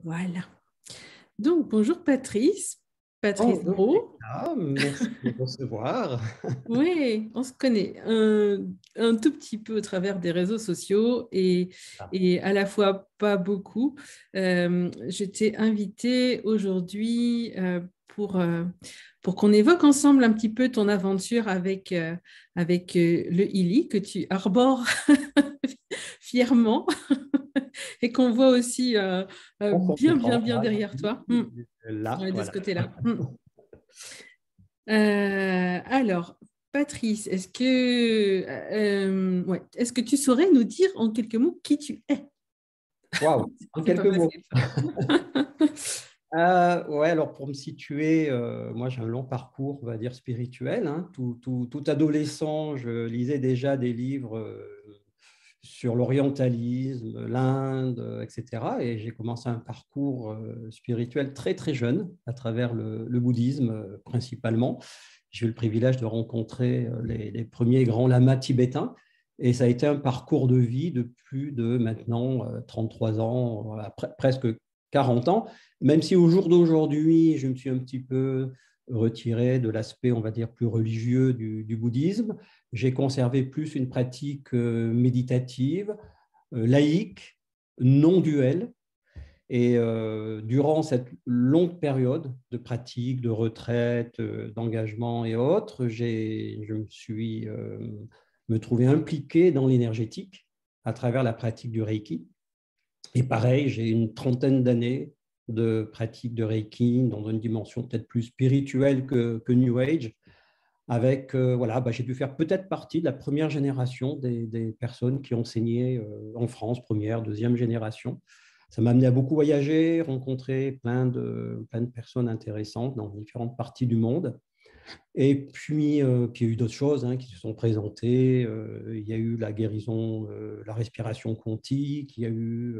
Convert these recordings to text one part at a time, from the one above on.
Voilà. Donc, bonjour Patrice, Patrice Bonjour, Bro. merci de me recevoir. Oui, on se connaît un tout petit peu au travers des réseaux sociaux et à la fois pas beaucoup. Je t'ai invité aujourd'hui pour qu'on évoque ensemble un petit peu ton aventure avec le ILI que tu arbores fièrement et qu'on voit aussi On bien, bien, comprend, bien là, derrière toi. là, Ouais, de ce voilà. côté-là. Alors, Patrice, est-ce que tu saurais nous dire en quelques mots qui tu es? Waouh, en C'est pas quelques mots. facile, ça. Ouais, alors pour me situer, moi j'ai un long parcours, on va dire, spirituel, hein. Tout adolescent, je lisais déjà des livres sur l'orientalisme, l'Inde, etc. Et j'ai commencé un parcours spirituel très très jeune à travers le bouddhisme principalement. J'ai eu le privilège de rencontrer les premiers grands lamas tibétains. Et ça a été un parcours de vie de plus de maintenant 33 ans, voilà, presque 40 ans, même si au jour d'aujourd'hui, je me suis un petit peu retiré de l'aspect, on va dire, plus religieux du bouddhisme. J'ai conservé plus une pratique méditative, laïque, non duelle. Et durant cette longue période de pratique, de retraite, d'engagement et autres, je me suis me trouvé impliqué dans l'énergétique à travers la pratique du Reiki. Et pareil, j'ai une trentaine d'années de pratique de Reiki dans une dimension peut-être plus spirituelle que New Age. Avec, voilà, j'ai dû faire peut-être partie de la première génération des personnes qui enseignaient en France, première, deuxième génération. Ça m'a amené à beaucoup voyager, rencontrer plein de personnes intéressantes dans différentes parties du monde. Et puis il y a eu d'autres choses qui se sont présentées. Il y a eu la guérison, la respiration quantique, il y a eu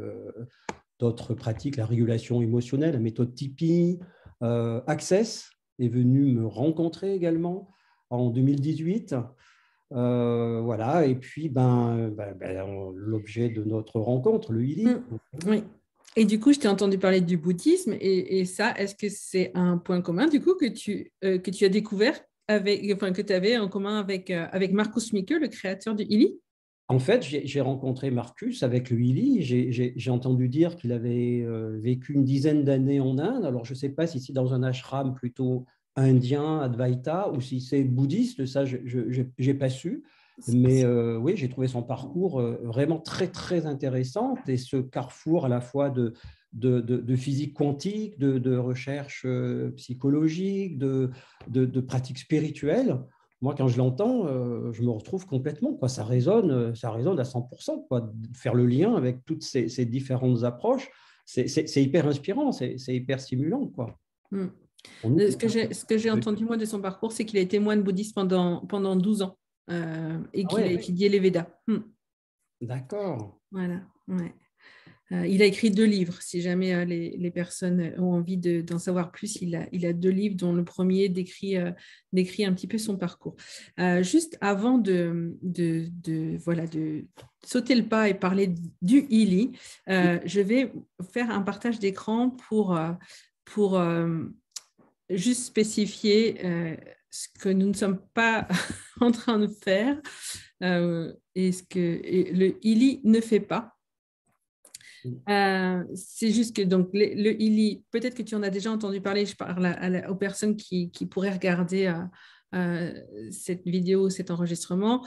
d'autres pratiques, la régulation émotionnelle, la méthode Tipeee. Access est venu me rencontrer également en 2018. Voilà, et puis l'objet de notre rencontre, le Mm, ILI. oui. Et du coup, je t'ai entendu parler du bouddhisme et ça, est-ce que c'est un point commun du coup que tu as découvert enfin, que tu avais en commun avec Marcus Mikke, le créateur du ILI? En fait, j'ai rencontré Marcus avec le ILI. J'ai entendu dire qu'il avait vécu une dizaine d'années en Inde. Alors, je ne sais pas si c'est dans un ashram plutôt indien, Advaita, ou si c'est bouddhiste. Ça, je n'ai pas su. Mais oui, j'ai trouvé son parcours vraiment très, très intéressant. Et ce carrefour à la fois de physique quantique, de recherche psychologique, de pratiques spirituelles. Moi, quand je l'entends, je me retrouve complètement, quoi. Ça résonne à 100%, quoi. De faire le lien avec toutes ces différentes approches, c'est hyper inspirant, c'est hyper stimulant, quoi. Mm. Pour nous qui Ce que j'ai sommes- entendu moi de son parcours, c'est qu'il a été moine bouddhiste pendant 12 ans et Ah qu'il a ouais, étudié les Védas. d'accord. Voilà. Ouais. Il a écrit deux livres. Si jamais les personnes ont envie d'en savoir plus, il a deux livres, dont le premier décrit un petit peu son parcours. Juste avant voilà, de sauter le pas et parler du ILI, je vais faire un partage d'écran pour juste spécifier ce que nous ne sommes pas en train de faire et ce que le ILI ne fait pas. C'est juste que donc le ILI, peut-être que tu en as déjà entendu parler, je parle aux personnes qui pourraient regarder cette vidéo, cet enregistrement.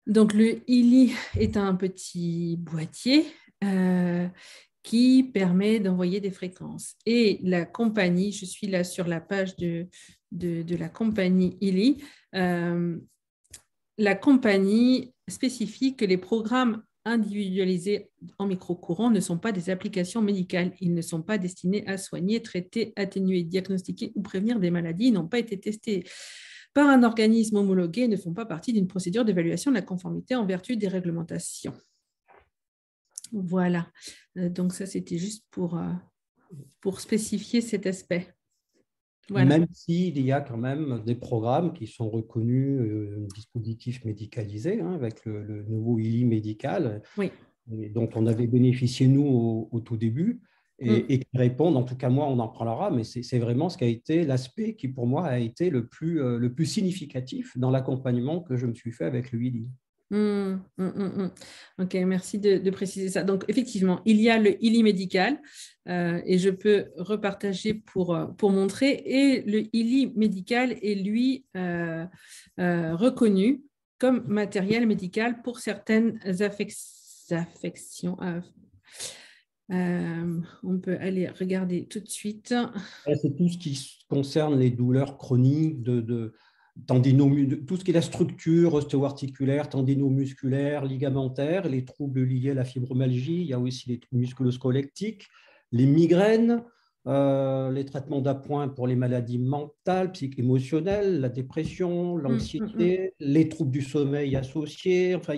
Donc le ILI est un petit boîtier qui permet d'envoyer des fréquences. Et la compagnie, je suis là sur la page de la compagnie ILI, la compagnie spécifie que les programmes individualisés en microcourant ne sont pas des applications médicales. Ils ne sont pas destinés à soigner, traiter, atténuer, diagnostiquer ou prévenir des maladies. Ils n'ont pas été testés par un organisme homologué et ne font pas partie d'une procédure d'évaluation de la conformité en vertu des réglementations. Voilà. Donc ça, c'était juste pour spécifier cet aspect. Voilà. Même s'il y a quand même des programmes qui sont reconnus dispositifs médicalisés, avec le nouveau ILI médical, Oui. et dont on avait bénéficié, nous, au tout début. et qui répondent, en tout cas moi on en parlera, mais c'est vraiment ce qui a été l'aspect qui pour moi a été le plus significatif dans l'accompagnement que je me suis fait avec le Willy. Ok, merci de préciser ça. Donc, effectivement, il y a le ILI médical et je peux repartager pour montrer. Et le ILI médical est, lui, reconnu comme matériel médical pour certaines affections. On peut aller regarder tout de suite. C'est tout ce qui concerne les douleurs chroniques tout ce qui est la structure ostéo-articulaire, tendinomusculaire, ligamentaire, les troubles liés à la fibromyalgie, il y a aussi les troubles musculo-squelettiques, les migraines, les traitements d'appoint pour les maladies mentales, psycho-émotionnelles, la dépression, l'anxiété, les troubles du sommeil associés. Enfin,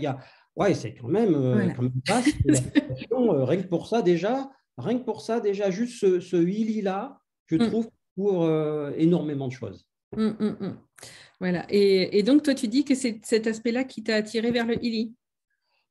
ouais, c'est quand même, Voilà. quand même vaste l'application. Rien que pour ça, déjà, juste ce ILI-là, je trouve pour énormément de choses. Voilà. Et donc, toi, tu dis que c'est cet aspect-là qui t'a attiré vers le ILI.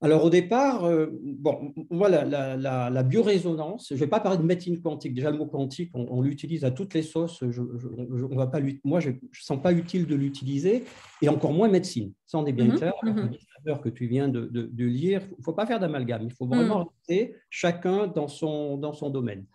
Alors au départ, bon, moi, la biorésonance, je ne vais pas parler de médecine quantique. Déjà, le mot quantique, on l'utilise à toutes les sauces. On va pas moi, je ne sens pas utile de l'utiliser, et encore moins médecine. Ça, on est bien clair. Avec le disclaimer que tu viens de lire, il ne faut pas faire d'amalgame. Il faut vraiment rester chacun dans son domaine.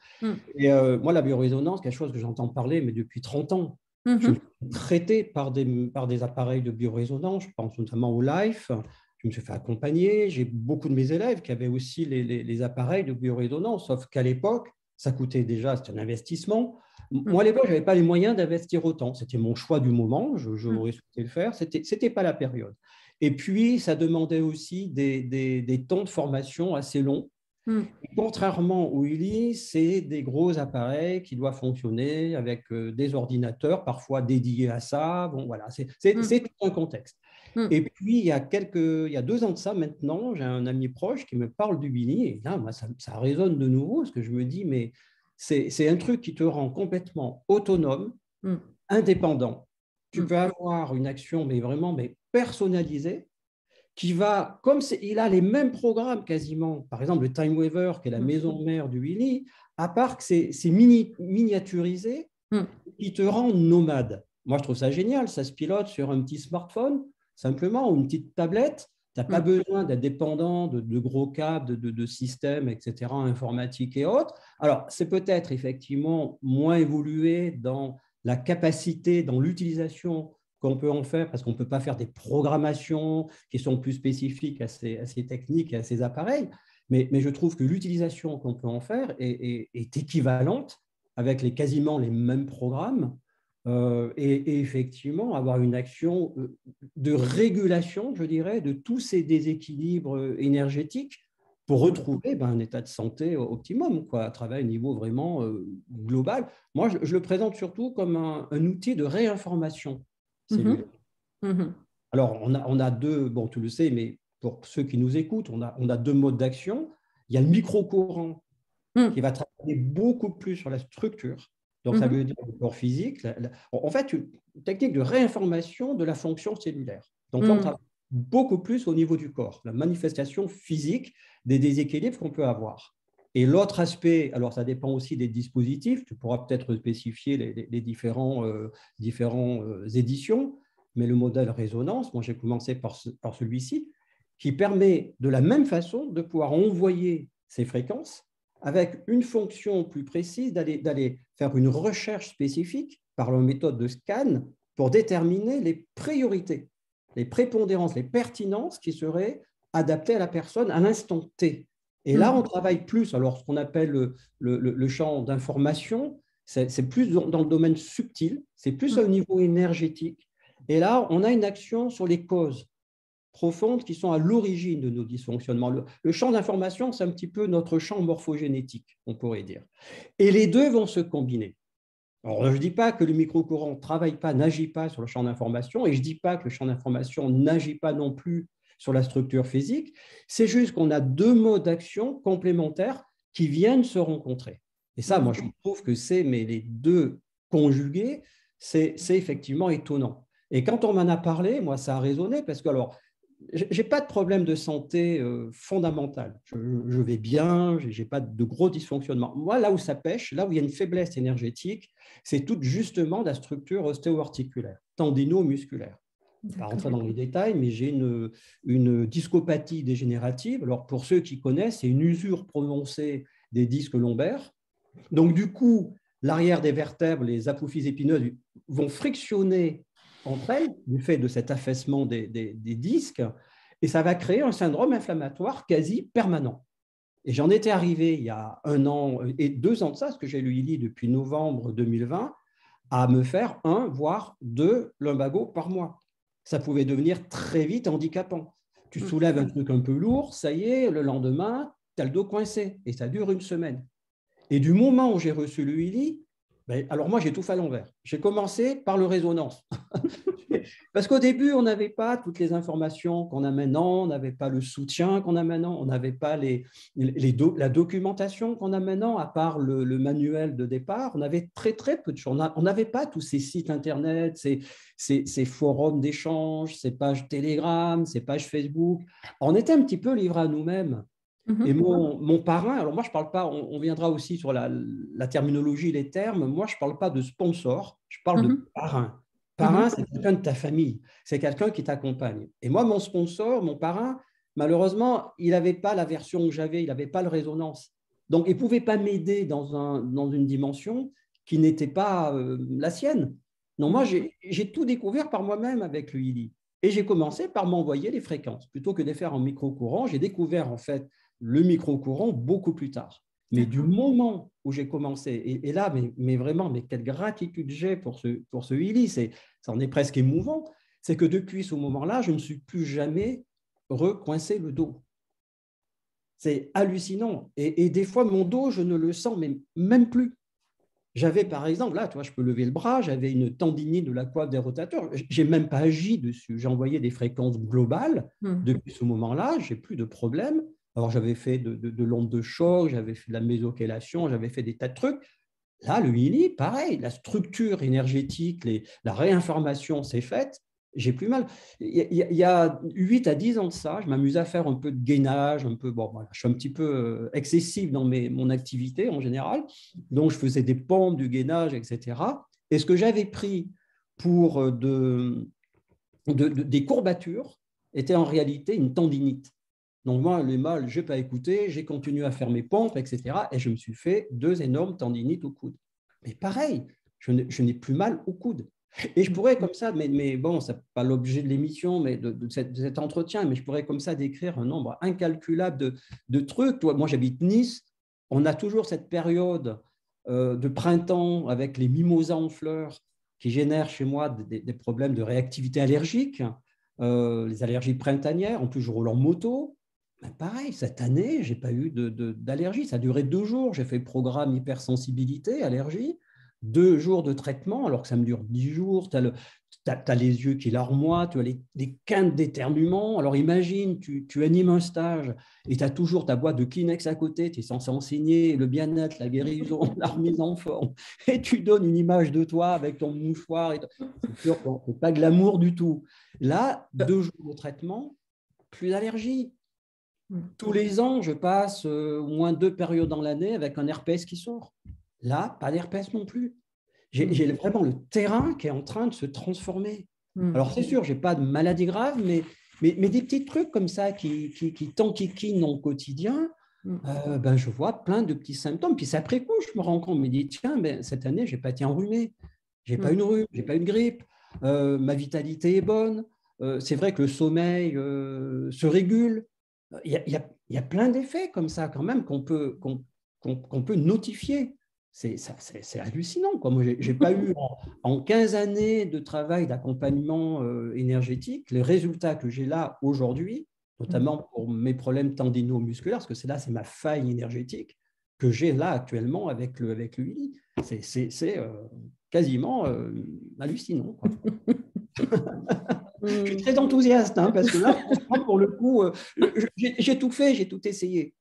Et moi, la biorésonance, quelque chose que j'entends parler, mais depuis 30 ans. Je suis traité par des appareils de biorésonance, je pense notamment au Life. Je me suis fait accompagner. J'ai beaucoup de mes élèves qui avaient aussi les appareils de biorésonance, sauf qu'à l'époque, ça coûtait déjà, c'était un investissement. Moi, à l'époque, je n'avais pas les moyens d'investir autant. C'était mon choix du moment, j'aurais souhaité le faire. Ce n'était pas la période. Et puis, ça demandait aussi des temps de formation assez longs. Contrairement au ILI, c'est des gros appareils qui doivent fonctionner avec des ordinateurs, parfois dédiés à ça. Bon, voilà, c'est tout un contexte. Et puis, il y a 2 ans de ça maintenant, j'ai un ami proche qui me parle du ILI, et là, moi, ça résonne de nouveau, parce que je me dis, mais c'est un truc qui te rend complètement autonome, indépendant. Tu peux avoir une action, mais vraiment personnalisée, qui va, comme il a les mêmes programmes quasiment, par exemple le Time Waver, qui est la maison mère du Willy, à part que c'est miniaturisé, qui te rend nomade. Moi, je trouve ça génial. Ça se pilote sur un petit smartphone, simplement, ou une petite tablette. Tu n'as pas besoin d'être dépendant de gros câbles, de systèmes, etc., informatiques et autres. Alors, c'est peut-être effectivement moins évolué dans la capacité, dans l'utilisation qu'on peut en faire, parce qu'on ne peut pas faire des programmations qui sont plus spécifiques à ces techniques et à ces appareils. Mais je trouve que l'utilisation qu'on peut en faire est équivalente avec quasiment les mêmes programmes et effectivement avoir une action de régulation, je dirais, de tous ces déséquilibres énergétiques pour retrouver un état de santé optimum, quoi, à travers un niveau vraiment global. Moi, je le présente surtout comme un outil de réinformation cellulaire. Alors, on a deux, bon, tu le sais, mais pour ceux qui nous écoutent, on a 2 modes d'action. Il y a le microcourant qui va travailler beaucoup plus sur la structure. Donc, ça veut dire le corps physique. En fait, une technique de réinformation de la fonction cellulaire. Donc là, on travaille beaucoup plus au niveau du corps, la manifestation physique des déséquilibres qu'on peut avoir. Et l'autre aspect, alors ça dépend aussi des dispositifs, tu pourras peut-être spécifier les différents éditions, mais le modèle résonance, moi j'ai commencé par celui-ci, qui permet de la même façon de pouvoir envoyer ces fréquences avec une fonction plus précise, d'aller faire une recherche spécifique par la méthode de scan pour déterminer les priorités, les prépondérances, les pertinences qui seraient adaptées à la personne à l'instant T. Et là, on travaille plus, alors ce qu'on appelle le champ d'information, c'est plus dans le domaine subtil, c'est plus au niveau énergétique. Et là, on a une action sur les causes profondes qui sont à l'origine de nos dysfonctionnements. Le champ d'information, c'est un petit peu notre champ morphogénétique, on pourrait dire. Et les deux vont se combiner. Alors, je ne dis pas que le microcourant ne travaille pas, n'agit pas sur le champ d'information, et je ne dis pas que le champ d'information n'agit pas non plus sur la structure physique. C'est juste qu'on a 2 modes d'action complémentaires qui viennent se rencontrer. Et ça, moi, je trouve que les 2 conjugués, c'est effectivement étonnant. Et quand on m'en a parlé, moi, ça a résonné parce que, alors, j'ai pas de problème de santé fondamental. Je vais bien, j'ai pas de gros dysfonctionnements. Moi, là où ça pêche, là où il y a une faiblesse énergétique, c'est tout justement la structure ostéo-articulaire, tendino-musculaire. Je ne vais pas rentrer dans les détails, mais j'ai une discopathie dégénérative. Alors, pour ceux qui connaissent, c'est une usure prononcée des disques lombaires. Donc, du coup, l'arrière des vertèbres, les apophyses épineuses, vont frictionner entre elles du fait de cet affaissement des disques, et ça va créer un syndrome inflammatoire quasi permanent. Et j'en étais arrivé il y a 1 an et 2 ans de ça, parce que j'ai lu Illy depuis novembre 2020, à me faire 1, voire 2 lumbagos par mois. Ça pouvait devenir très vite handicapant. Tu soulèves un truc un peu lourd, ça y est, le lendemain, tu as le dos coincé, et ça dure 1 semaine. Et du moment où j'ai reçu le Illy, alors moi, j'ai tout fait à l'envers. J'ai commencé par le résonance. Parce qu'au début, on n'avait pas toutes les informations qu'on a maintenant, on n'avait pas le soutien qu'on a maintenant, on n'avait pas la documentation qu'on a maintenant, à part le manuel de départ. On avait très, très peu de choses. On n'avait pas tous ces sites Internet, ces forums d'échange, ces pages Telegram, ces pages Facebook. On était un petit peu livrés à nous-mêmes. Et mon parrain, alors moi je ne parle pas, on viendra aussi sur la terminologie, les termes, moi je ne parle pas de sponsor, je parle de parrain. Parrain, c'est quelqu'un de ta famille, c'est quelqu'un qui t'accompagne. Et moi, mon sponsor, mon parrain, malheureusement, il n'avait pas la version que j'avais, il n'avait pas le résonance. Donc, il ne pouvait pas m'aider dans une dimension qui n'était pas la sienne. Donc, moi, j'ai tout découvert par moi-même avec le Illy. Et j'ai commencé par m'envoyer les fréquences. Plutôt que de les faire en micro-courant, j'ai découvert en fait le micro-courant beaucoup plus tard. Mais du moment où j'ai commencé, et là, mais vraiment, mais quelle gratitude j'ai pour ce Illy, ça en est presque émouvant, c'est que depuis ce moment-là, je ne me suis plus jamais recoincé le dos. C'est hallucinant. Et des fois, mon dos, je ne le sens même plus. J'avais, par exemple, là, tu vois, je peux lever le bras, j'avais une tendinite de la coiffe des rotateurs. Je n'ai même pas agi dessus. J'ai envoyé des fréquences globales. Depuis ce moment-là, je n'ai plus de problème. Alors, j'avais fait de l'onde de choc, j'avais fait de la mésocélation, j'avais fait des tas de trucs. Là, le Illy, pareil, la structure énergétique, la réinformation s'est faite. J'ai plus mal. Il y a 8 à 10 ans de ça, je m'amusais à faire un peu de gainage, un peu, bon, voilà, je suis un petit peu excessif dans mon activité en général. Donc, je faisais des pompes, du gainage, etc. Et ce que j'avais pris pour des courbatures était en réalité une tendinite. Donc, moi, les mal, je n'ai pas écouté, j'ai continué à faire mes pompes, etc. Et je me suis fait 2 énormes tendinites au coude. Mais pareil, je n'ai plus mal au coude. Et je pourrais comme ça, mais bon, ce n'est pas l'objet de l'émission, mais de cet entretien, mais je pourrais comme ça décrire un nombre incalculable de trucs. Toi, moi, j'habite Nice, on a toujours cette période de printemps avec les mimosas en fleurs qui génèrent chez moi des problèmes de réactivité allergique, les allergies printanières. En plus, je roule en moto. Ben pareil, cette année, je n'ai pas eu d'allergie. Ça a duré 2 jours. J'ai fait le programme hypersensibilité, allergie. 2 jours de traitement, alors que ça me dure 10 jours. Tu as les yeux qui larmoient, tu as les quintes d'éternuement. Alors imagine, tu animes un stage et tu as toujours ta boîte de Kleenex à côté. Tu es censé enseigner le bien-être, la guérison, la remise en forme. Et tu donnes une image de toi avec ton mouchoir. C'est sûr, c'est pas glamour du tout. Là, 2 jours de traitement, plus d'allergie. Tous les ans, je passe au moins 2 périodes dans l'année avec un herpès qui sort. Là, pas d'herpès non plus. J'ai vraiment le terrain qui est en train de se transformer. Alors, c'est sûr, je n'ai pas de maladie grave, mais des petits trucs comme ça qui t'enquiquinent au quotidien, ben, je vois plein de petits symptômes. Puis c'est après coup, je me rends compte, je me dis, tiens, ben, cette année, je n'ai pas été enrhumé, je n'ai pas une rhume, je n'ai pas une grippe, ma vitalité est bonne. C'est vrai que le sommeil se régule. Il y a plein d'effets comme ça quand même qu'on peut notifier. C'est hallucinant, quoi. Moi, je n'ai pas eu en 15 années de travail d'accompagnement énergétique les résultats que j'ai là aujourd'hui, notamment pour mes problèmes tendino-musculaires, parce que c'est ma faille énergétique que j'ai là actuellement avec le Illy. C'est quasiment hallucinant, quoi. Je suis très enthousiaste, hein, parce que là, pour le coup, j'ai tout fait, j'ai tout essayé.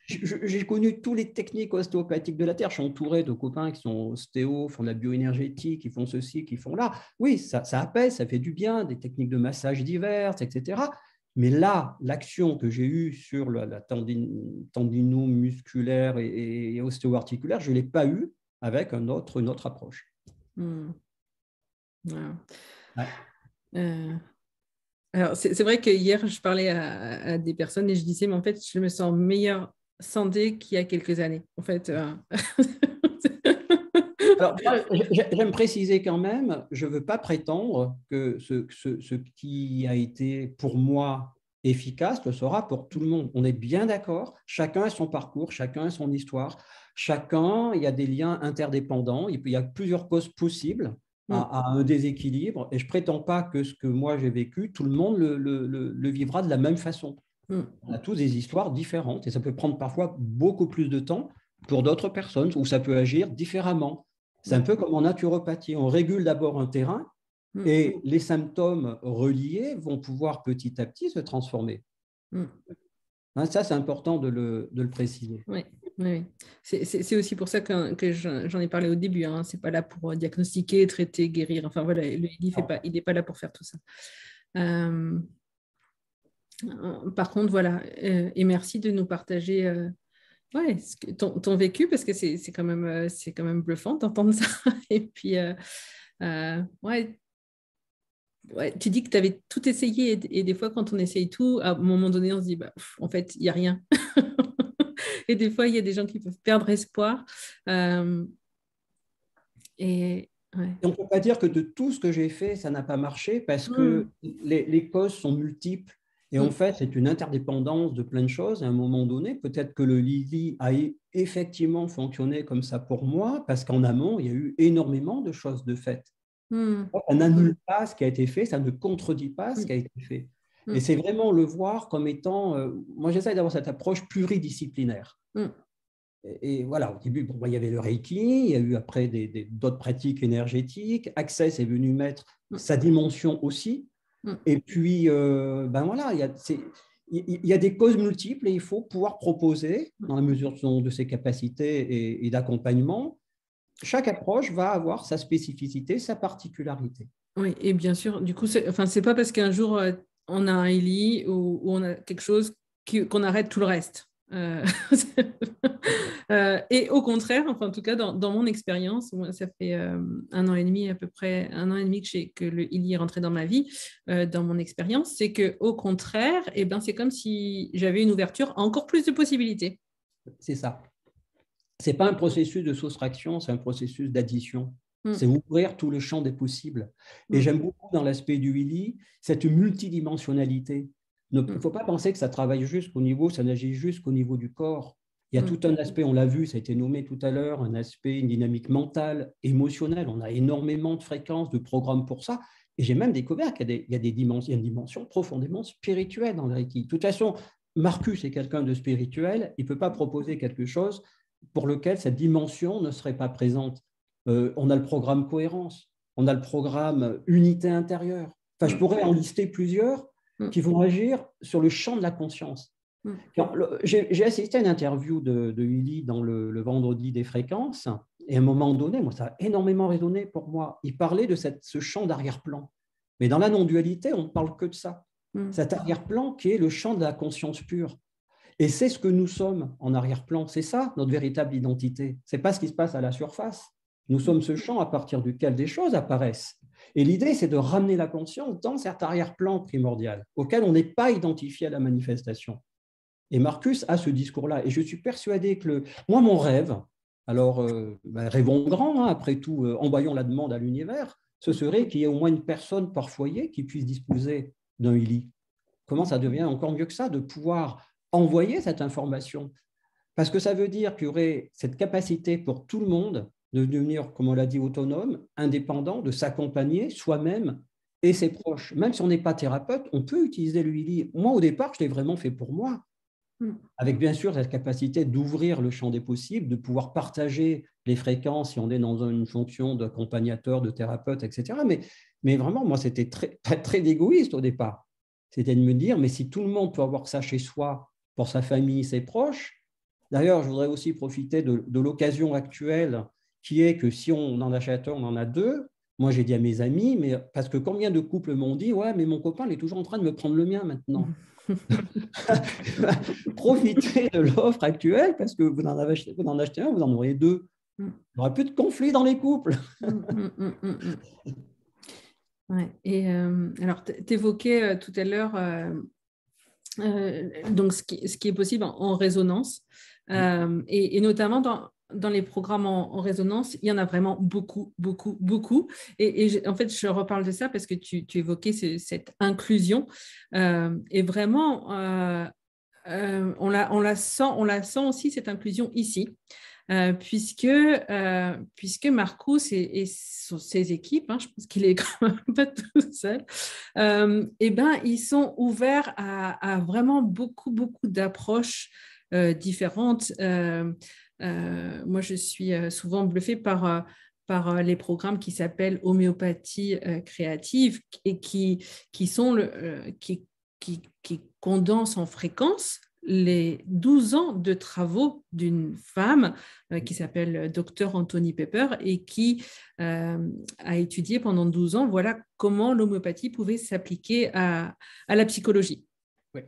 j'ai connu toutes les techniques ostéopathiques de la Terre. Je suis entouré de copains qui sont ostéos, font de la bioénergétique, qui font ceci, qui font là. Oui, ça apaise, ça fait du bien, des techniques de massage diverses, etc. Mais là, l'action que j'ai eue sur la tendino-musculaire et ostéo-articulaire, je ne l'ai pas eue avec une autre approche. Wow. Ouais. Alors, c'est vrai que hier, je parlais à des personnes et je disais, mais en fait, je me sens meilleure santé qu'il y a quelques années. En fait, Alors, j'aime préciser quand même, je ne veux pas prétendre que ce qui a été pour moi efficace le sera pour tout le monde. On est bien d'accord, chacun a son parcours, chacun a son histoire, chacun, il y a des liens interdépendants, il y a plusieurs causes possibles à un déséquilibre, et je ne prétends pas que ce que moi j'ai vécu, tout le monde le vivra de la même façon. On a tous des histoires différentes, et ça peut prendre parfois beaucoup plus de temps pour d'autres personnes, ou ça peut agir différemment. C'est un peu comme en naturopathie. On régule d'abord un terrain et les symptômes reliés vont pouvoir petit à petit se transformer. Ça, c'est important de le préciser. Oui, oui. C'est aussi pour ça que j'en ai parlé au début. Hein. Ce n'est pas là pour diagnostiquer, traiter, guérir. Enfin, voilà, il n'est pas là pour faire tout ça. Par contre, voilà. Et merci de nous partager ouais, ton vécu, parce que c'est quand même bluffant d'entendre ça. Et puis, ouais, tu dis que tu avais tout essayé, et des fois, quand on essaye tout, à un moment donné, on se dit, bah, en fait, il n'y a rien. Et des fois, il y a des gens qui peuvent perdre espoir. Et ouais. On ne peut pas dire que de tout ce que j'ai fait, ça n'a pas marché, parce que les causes sont multiples. Et en fait, c'est une interdépendance de plein de choses. À un moment donné, peut-être que le Lili a effectivement fonctionné comme ça pour moi, parce qu'en amont, il y a eu énormément de choses de fait. Ça n'annule pas ce qui a été fait, ça ne contredit pas ce qui a été fait. Et c'est vraiment le voir comme étant… moi, j'essaie d'avoir cette approche pluridisciplinaire. Et voilà, au début, il y avait le Reiki, il y a eu après d'autres pratiques énergétiques. Access est venu mettre sa dimension aussi. Et puis, voilà, il y a des causes multiples et il faut pouvoir proposer, dans la mesure de ses capacités et d'accompagnement. Chaque approche va avoir sa spécificité, sa particularité. Oui, et bien sûr, du coup, c'est pas parce qu'un jour on a un ELI ou on a quelque chose qu'on arrête tout le reste. Et au contraire, enfin, en tout cas, dans mon expérience, moi, ça fait 1 an et demi, à peu près 1 an et demi que le ELI est rentré dans ma vie. Dans mon expérience, c'est qu'au contraire, eh ben, c'est comme si j'avais une ouverture à encore plus de possibilités. C'est ça. Ce n'est pas un processus de soustraction, c'est un processus d'addition. C'est ouvrir tout le champ des possibles. Et j'aime beaucoup dans l'aspect du Willy cette multidimensionnalité. Il ne faut pas penser que ça travaille jusqu'au niveau, ça n'agit jusqu'au niveau du corps. Il y a tout un aspect, on l'a vu, ça a été nommé tout à l'heure, un aspect, une dynamique mentale, émotionnelle. On a énormément de fréquences, de programmes pour ça. Et j'ai même découvert qu'il y a une dimension profondément spirituelle dans le Reiki. De toute façon, Marcus est quelqu'un de spirituel, il ne peut pas proposer quelque chose pour lequel cette dimension ne serait pas présente. On a le programme cohérence, on a le programme unité intérieure. Enfin, je pourrais en lister plusieurs qui vont agir sur le champ de la conscience. J'ai assisté à une interview de Willy dans le vendredi des fréquences, et à un moment donné, moi, ça a énormément résonné pour moi. Il parlait de ce champ d'arrière-plan. Mais dans la non-dualité, on ne parle que de ça. Cet arrière-plan qui est le champ de la conscience pure. Et c'est ce que nous sommes en arrière-plan. C'est ça, notre véritable identité. Ce n'est pas ce qui se passe à la surface. Nous sommes ce champ à partir duquel des choses apparaissent. Et l'idée, c'est de ramener la conscience dans cet arrière-plan primordial, auquel on n'est pas identifié à la manifestation. Et Marcus a ce discours-là. Et je suis persuadé que moi, mon rêve, alors rêvons grand, hein, après tout, envoyons la demande à l'univers, ce serait qu'il y ait au moins une personne par foyer qui puisse disposer d'un Willy. Comment ça devient encore mieux que ça de pouvoir envoyer cette information? Parce que ça veut dire qu'il y aurait cette capacité pour tout le monde de devenir, comme on l'a dit, autonome, indépendant, de s'accompagner soi-même et ses proches. Même si on n'est pas thérapeute, on peut utiliser le Willy. Moi, au départ, je l'ai vraiment fait pour moi, avec bien sûr cette capacité d'ouvrir le champ des possibles, de pouvoir partager les fréquences si on est dans une fonction d'accompagnateur, de thérapeute, etc. Mais vraiment, moi, c'était très égoïste au départ. C'était de me dire, mais si tout le monde peut avoir ça chez soi, pour sa famille, ses proches, D'ailleurs, je voudrais aussi profiter de l'occasion actuelle qui est que si on en achète un, on en a deux. Moi, j'ai dit à mes amis, mais parce que combien de couples m'ont dit, ouais, mais mon copain, il est toujours en train de me prendre le mien maintenant. Profitez de l'offre actuelle parce que vous en achetez un, vous en aurez deux. Il n'y aura plus de conflit dans les couples. Ouais. Et alors, tu évoquais tout à l'heure donc ce qui est possible en résonance et notamment dans les programmes en résonance, il y en a vraiment beaucoup, beaucoup, beaucoup. Et en fait, je reparle de ça parce que tu évoquais cette inclusion et vraiment, on la sent aussi, cette inclusion ici. Puisque Marcus et ses équipes, je pense qu'il est quand même pas tout seul, et ben, ils sont ouverts à vraiment beaucoup, beaucoup d'approches différentes. Moi, je suis souvent bluffée par les programmes qui s'appellent homéopathie créative et qui condensent en fréquence les 12 ans de travaux d'une femme qui s'appelle Dr Anthony Pepper et qui a étudié pendant 12 ans comment l'homéopathie pouvait s'appliquer à la psychologie. Oui.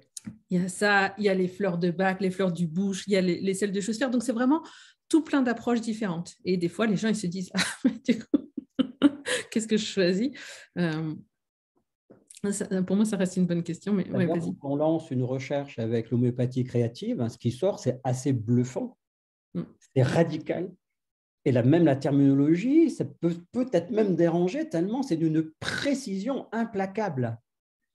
Il y a ça, il y a les fleurs de Bach, les fleurs du bouche, il y a les sels de Schuster. Donc, c'est vraiment tout plein d'approches différentes. Et des fois, les gens ils se disent du coup, qu'est-ce que je choisis pour moi, ça reste une bonne question, mais ouais, vas-y. Quand on lance une recherche avec l'homéopathie créative, ce qui sort, c'est assez bluffant, c'est radical. Et même la terminologie, ça peut peut-être même déranger tellement c'est d'une précision implacable.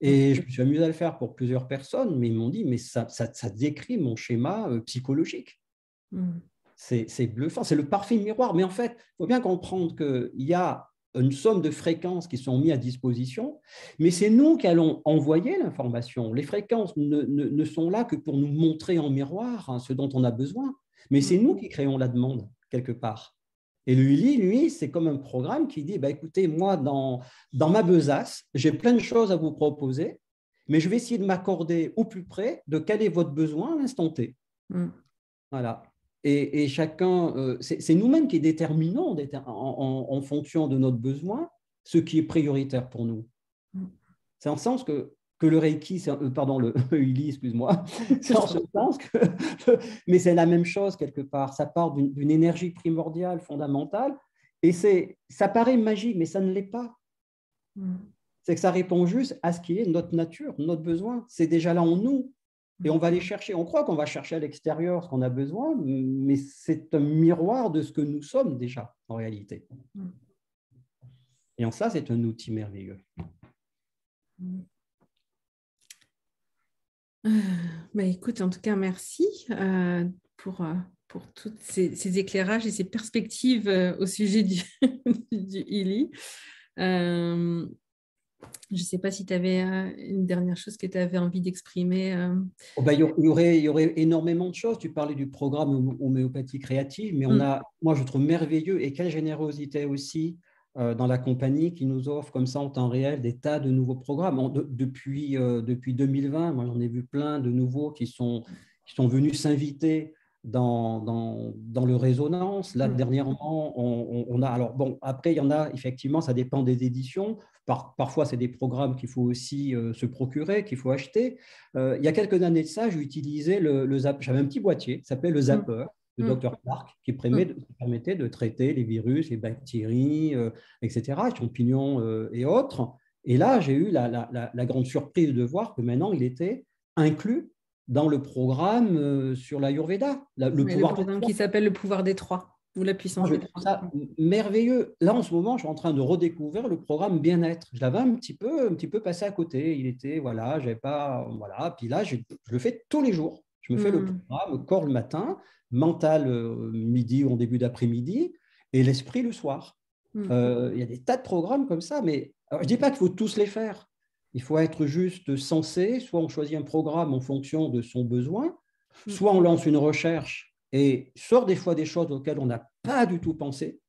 Et je me suis amusé à le faire pour plusieurs personnes, mais ils m'ont dit, mais ça décrit mon schéma psychologique. C'est bluffant, c'est le parfait miroir. Mais en fait, il faut bien comprendre qu'il y a une somme de fréquences qui sont mises à disposition, mais c'est nous qui allons envoyer l'information. Les fréquences ne sont là que pour nous montrer en miroir ce dont on a besoin, mais c'est nous qui créons la demande quelque part. Et le Uli, lui, c'est comme un programme qui dit, écoutez, moi, dans ma besace, j'ai plein de choses à vous proposer, mais je vais essayer de m'accorder au plus près de quel est votre besoin à l'instant T. Voilà. Et chacun, c'est nous-mêmes qui déterminons en fonction de notre besoin ce qui est prioritaire pour nous. C'est en ce sens que le Reiki, pardon, le Uli, excuse-moi, c'est en ce sens que, mais c'est la même chose quelque part. Ça part d'une énergie primordiale, fondamentale, et ça paraît magique, mais ça ne l'est pas. C'est que ça répond juste à ce qui est notre nature, notre besoin. C'est déjà là en nous. Et on va aller chercher, on croit qu'on va chercher à l'extérieur ce qu'on a besoin, mais c'est un miroir de ce que nous sommes déjà, en réalité. Et en ça, c'est un outil merveilleux. Écoute, en tout cas, merci pour tous ces éclairages et ces perspectives au sujet du Ili. Je ne sais pas si tu avais une dernière chose que tu avais envie d'exprimer. Il y aurait énormément de choses. Tu parlais du programme homéopathie créative, mais moi, je trouve merveilleux et quelle générosité aussi dans la compagnie qui nous offre comme ça en temps réel des tas de nouveaux programmes. Depuis 2020, moi, j'en ai vu plein de nouveaux qui sont venus s'inviter dans le résonance. Là, dernièrement, on a… Alors, bon, après, il y en a, effectivement, ça dépend des éditions. Parfois, c'est des programmes qu'il faut aussi se procurer, qu'il faut acheter. Il y a quelques années de ça, j'utilisais j'avais un petit boîtier qui s'appelait le Zapper de Dr. Clark, qui permettait de traiter les virus, les bactéries, etc., les champignons et autres. Et là, j'ai eu la grande surprise de voir que maintenant, il était inclus dans le programme sur l'Ayurveda. Le programme qui s'appelle Le pouvoir des trois. Ou la puissance des trois. Ça merveilleux. Là, en ce moment, je suis en train de redécouvrir le programme bien-être. Je l'avais un petit peu passé à côté. Il était, j'avais pas, Puis là, je le fais tous les jours. Je me fais le programme corps le matin, mental midi ou en début d'après-midi, et l'esprit le soir. Il y a des tas de programmes comme ça, mais alors, je ne dis pas qu'il faut tous les faire. Il faut être juste sensé. Soit on choisit un programme en fonction de son besoin, soit on lance une recherche et sort des fois des choses auxquelles on n'a pas du tout pensé.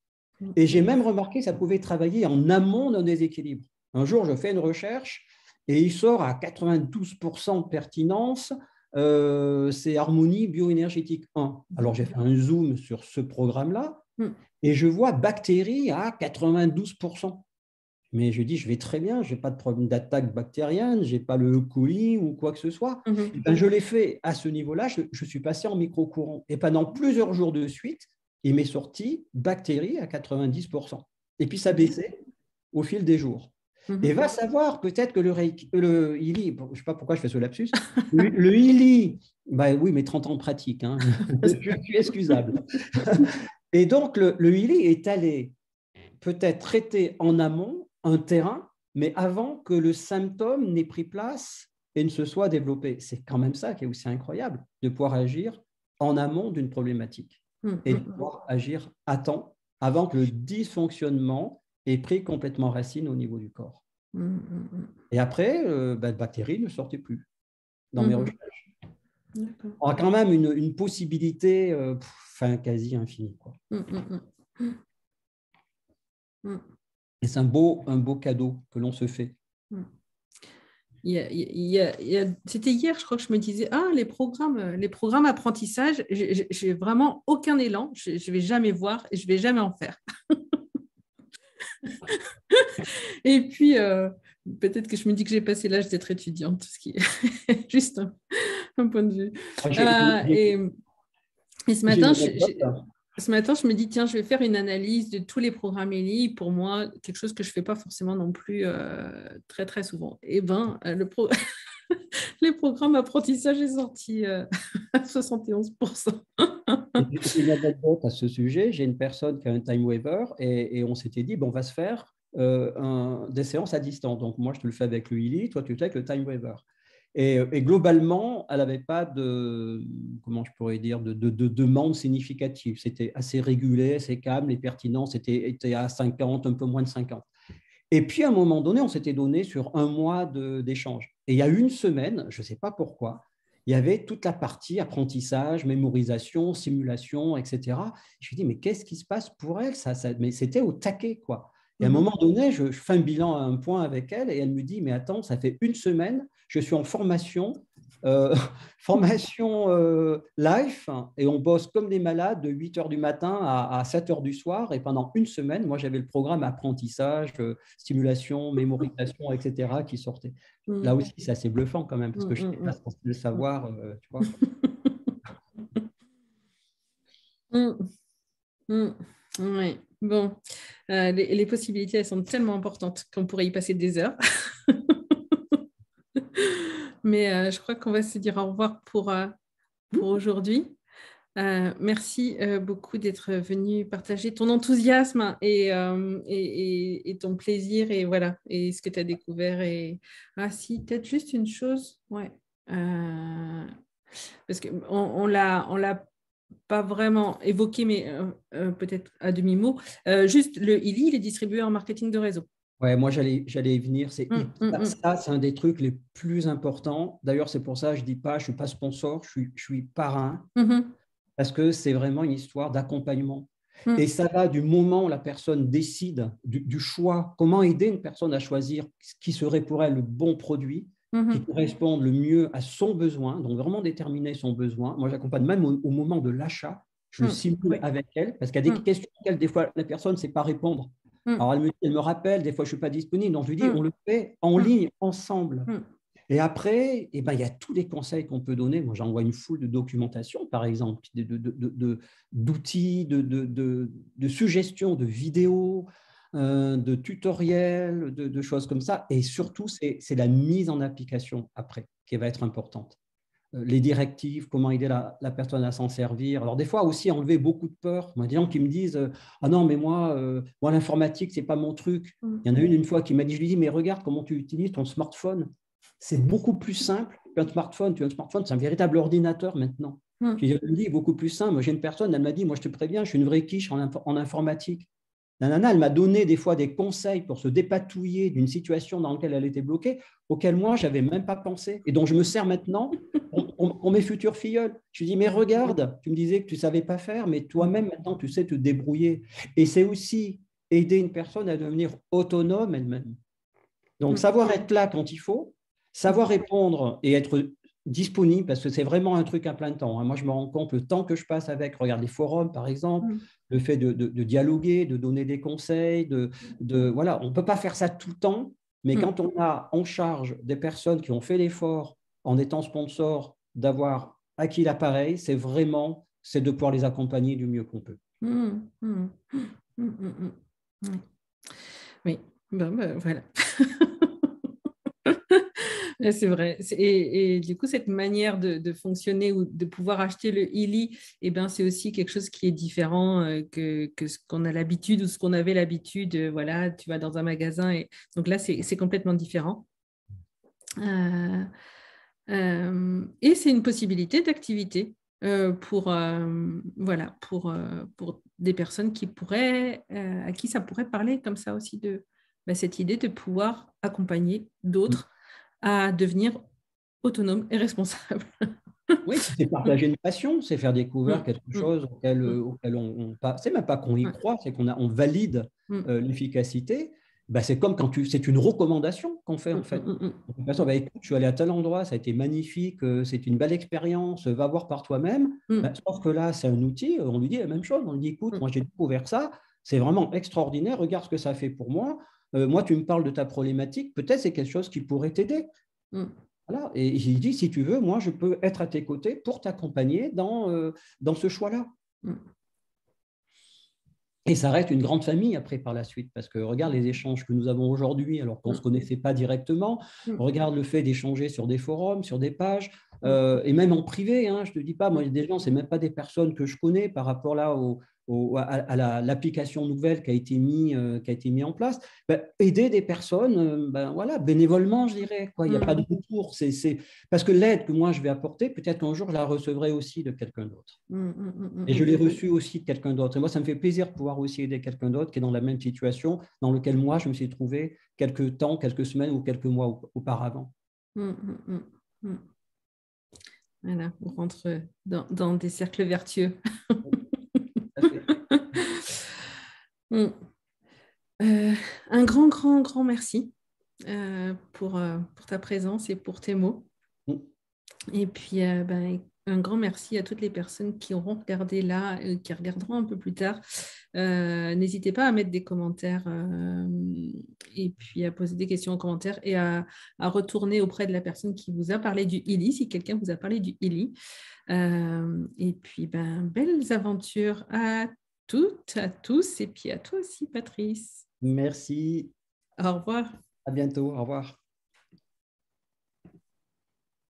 Et j'ai même remarqué que ça pouvait travailler en amont d'un déséquilibre. Un jour, je fais une recherche et il sort à 92% de pertinence c'est Harmonie bioénergétique 1. Alors, j'ai fait un zoom sur ce programme-là et je vois bactéries à 92%. Mais je dis, je vais très bien, je n'ai pas de problème d'attaque bactérienne, je n'ai pas le E. coli ou quoi que ce soit. Et ben, je l'ai fait à ce niveau-là, je suis passé en micro-courant. Et pendant plusieurs jours de suite, il m'est sorti bactéries à 90%. Et puis, ça baissait au fil des jours. Et va savoir, peut-être que le ILI, je ne sais pas pourquoi je fais ce lapsus, le ILI, bah oui, mais 30 ans de pratique, hein, je suis excusable. Et donc, le ILI est allé peut-être traiter en amont un terrain, mais avant que le symptôme n'ait pris place et ne se soit développé. C'est quand même ça qui est aussi incroyable, de pouvoir agir en amont d'une problématique et de pouvoir agir à temps avant que le dysfonctionnement ait pris complètement racine au niveau du corps. Et après, la bactérie ne sortait plus dans mes recherches. On a quand même une possibilité quasi infinie, quoi. Et c'est un beau cadeau que l'on se fait. C'était hier, je crois que je me disais, les programmes apprentissage, j'ai vraiment aucun élan, je ne vais jamais voir et je ne vais jamais en faire. Et puis, peut-être que je me dis que j'ai passé l'âge d'être étudiante, ce qui est juste un point de vue. Et ce matin, je me dis, tiens, je vais faire une analyse de tous les programmes ELI. Pour moi, quelque chose que je ne fais pas forcément non plus très, très souvent. Et bien, les programmes apprentissage est sorti à 71%. J'ai une anecdote à ce sujet. J'ai une personne qui a un time waiver et on s'était dit, bon, on va se faire des séances à distance. Donc, moi, je te le fais avec le ILI, toi, tu le fais avec le time waiver. Et globalement, elle n'avait pas de, comment je pourrais dire, de demande significative. C'était assez régulé, assez calme, les pertinences étaient à 50, un peu moins de 50. Et puis, à un moment donné, on s'était donné sur un mois d'échange. Et il y a une semaine, je ne sais pas pourquoi, il y avait toute la partie apprentissage, mémorisation, simulation, etc. Je me dis, mais qu'est-ce qui se passe pour elle mais c'était au taquet, quoi. Et à un moment donné, je fais un bilan à un point avec elle et elle me dit, mais attends, ça fait une semaine, je suis en formation live et on bosse comme des malades de 8 heures du matin à 7 heures du soir. Et pendant une semaine, moi, j'avais le programme apprentissage, stimulation, mémorisation, etc. qui sortait. Là aussi, c'est assez bluffant quand même parce que je n'étais pas censé le savoir, tu vois. Oui, bon, les possibilités, elles sont tellement importantes qu'on pourrait y passer des heures. Mais je crois qu'on va se dire au revoir pour aujourd'hui. Merci beaucoup d'être venu partager ton enthousiasme et ton plaisir et voilà, et ce que tu as découvert. Si, peut-être juste une chose, ouais. Parce qu'on l'a pas vraiment évoqué, mais peut-être à demi-mot. Juste, le ILI, il est distribué en marketing de réseau. Ouais, moi, j'allais y venir. Ça, c'est un des trucs les plus importants. D'ailleurs, c'est pour ça que je ne dis pas, je ne suis pas sponsor, je suis parrain, parce que c'est vraiment une histoire d'accompagnement. Et ça va du moment où la personne décide du choix, comment aider une personne à choisir ce qui serait pour elle le bon produit, qui corresponde le mieux à son besoin, donc vraiment déterminer son besoin. Moi, j'accompagne même au moment de l'achat, je le simule avec elle, parce qu'il y a des questions auxquelles des fois la personne ne sait pas répondre. Alors, elle me rappelle, des fois, je ne suis pas disponible. Donc, je lui dis, on le fait en ligne, ensemble. Et après, il y a tous les conseils qu'on peut donner. Moi, j'envoie une foule de documentation, par exemple, d'outils, de suggestions, de vidéos, de tutoriels, de choses comme ça. Et surtout, c'est la mise en application après qui va être importante. Les directives, comment aider la personne à s'en servir. Alors, des fois aussi, enlever beaucoup de peur. Moi, des gens qui me disent « Ah non, mais moi l'informatique, ce n'est pas mon truc. » Il y en a une fois qui m'a dit « Je lui dis, mais regarde comment tu utilises ton smartphone. C'est beaucoup plus simple qu'un smartphone. Tu as un smartphone, c'est un véritable ordinateur maintenant. » Je lui dis « Beaucoup plus simple. » Moi, j'ai une personne, elle m'a dit « Moi, je te préviens, je suis une vraie quiche en informatique. » La nana, elle m'a donné des fois des conseils pour se dépatouiller d'une situation dans laquelle elle était bloquée, auquel moi, je n'avais même pas pensé et dont je me sers maintenant pour mes futurs filleuls. Je lui dis, mais regarde, tu me disais que tu ne savais pas faire, mais toi-même, maintenant, tu sais te débrouiller. Et c'est aussi aider une personne à devenir autonome elle-même. Donc, savoir être là quand il faut, savoir répondre et être disponible parce que c'est vraiment un truc à plein temps. Moi, je me rends compte le temps que je passe avec, regarde les forums par exemple, le fait de dialoguer, de donner des conseils, voilà, on ne peut pas faire ça tout le temps, mais quand on a en charge des personnes qui ont fait l'effort en étant sponsor d'avoir acquis l'appareil, c'est de pouvoir les accompagner du mieux qu'on peut. Oui, ben, voilà. C'est vrai. Et du coup, cette manière de fonctionner ou de pouvoir acheter le e-lit, ben, c'est aussi quelque chose qui est différent que ce qu'on a l'habitude ou ce qu'on avait l'habitude. Voilà, tu vas dans un magasin et donc là, c'est complètement différent. Et c'est une possibilité d'activité voilà, pour des personnes à qui ça pourrait parler comme ça aussi de cette idée de pouvoir accompagner d'autres à devenir autonomes et responsables. Oui, c'est partager une passion, c'est faire découvrir quelque chose auquel on c'est même pas qu'on y croit, c'est on valide l'efficacité. Ben, c'est comme c'est une recommandation qu'on fait en fait. De façon, ben, écoute, je suis allé à tel endroit, ça a été magnifique, c'est une belle expérience, va voir par toi-même. Ben, sauf que là, c'est un outil, on lui dit la même chose, on lui dit, écoute, moi j'ai découvert ça, c'est vraiment extraordinaire, regarde ce que ça fait pour moi. Moi, tu me parles de ta problématique, peut-être c'est quelque chose qui pourrait t'aider. Voilà. Et j'ai dit, si tu veux, moi, je peux être à tes côtés pour t'accompagner dans ce choix-là. Et ça reste une grande famille après par la suite, parce que regarde les échanges que nous avons aujourd'hui, alors qu'on ne se connaissait pas directement. Regarde le fait d'échanger sur des forums, sur des pages, et même en privé. Hein, je ne te dis pas, moi, il y a des gens, ce n'est même pas des personnes que je connais par rapport là à l'application nouvelle qui a été mise en place. Ben, aider des personnes, voilà, bénévolement, je dirais. Quoi. Il n'y a pas de retour. Parce que l'aide que moi, je vais apporter, peut-être qu'un jour, je la recevrai aussi de quelqu'un d'autre. Et je l'ai reçue aussi de quelqu'un d'autre. Et moi, ça me fait plaisir de pouvoir aussi aider quelqu'un d'autre qui est dans la même situation dans laquelle moi, je me suis trouvé quelques temps, quelques semaines ou quelques mois auparavant. Voilà, on rentre dans des cercles vertueux. Un grand, grand, grand merci pour ta présence et pour tes mots. Et puis, un grand merci à toutes les personnes qui auront regardé là, qui regarderont un peu plus tard. N'hésitez pas à mettre des commentaires et puis à poser des questions en commentaire et à retourner auprès de la personne qui vous a parlé du e-lit, si quelqu'un vous a parlé du e-lit. Et puis, belles aventures à toutes, à tous, et puis à toi aussi, Patrice. Merci. Au revoir. À bientôt. Au revoir.